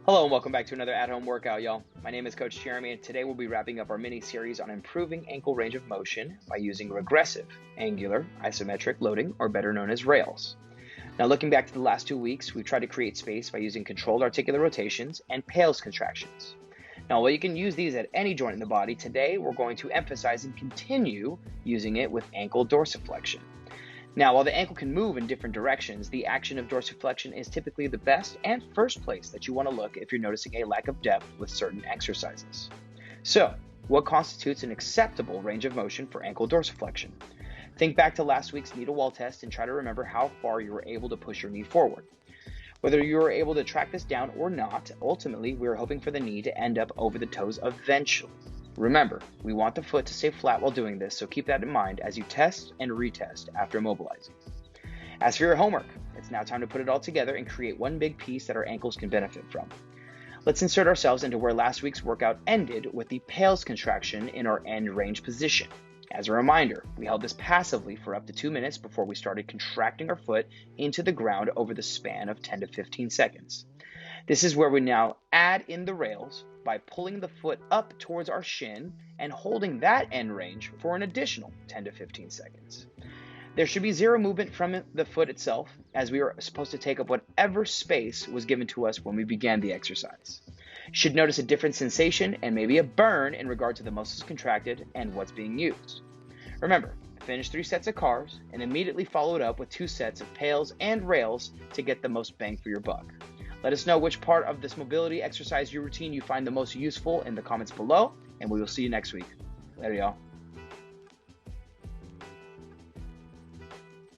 Hello and welcome back to another at-home workout, y'all. My name is Coach Jeremy, and today we'll be wrapping up our mini-series on improving ankle range of motion by using regressive angular isometric loading, or better known as rails. Now, looking back to the last 2 weeks, we've tried to create space by using controlled articular rotations and pales contractions. Now, while you can use these at any joint in the body, today we're going to emphasize and continue using it with ankle dorsiflexion. Now, while the ankle can move in different directions, the action of dorsiflexion is typically the best and first place that you want to look if you're noticing a lack of depth with certain exercises. So, what constitutes an acceptable range of motion for ankle dorsiflexion? Think back to last week's knee to wall test and try to remember how far you were able to push your knee forward. Whether you were able to track this down or not, ultimately we are hoping for the knee to end up over the toes eventually. Remember, we want the foot to stay flat while doing this, so keep that in mind as you test and retest after immobilizing. As for your homework, it's now time to put it all together and create one big piece that our ankles can benefit from. Let's insert ourselves into where last week's workout ended with the pales contraction in our end range position. As a reminder, we held this passively for up to 2 minutes before we started contracting our foot into the ground over the span of 10 to 15 seconds. This is where we now add in the rails by pulling the foot up towards our shin and holding that end range for an additional 10 to 15 seconds. There should be zero movement from the foot itself, as we are supposed to take up whatever space was given to us when we began the exercise. You should notice a different sensation and maybe a burn in regard to the muscles contracted and what's being used. Remember, finish 3 sets of cars and immediately follow it up with 2 sets of pales and rails to get the most bang for your buck. Let us know which part of this mobility exercise routine you find the most useful in the comments below, and we will see you next week. Later, y'all.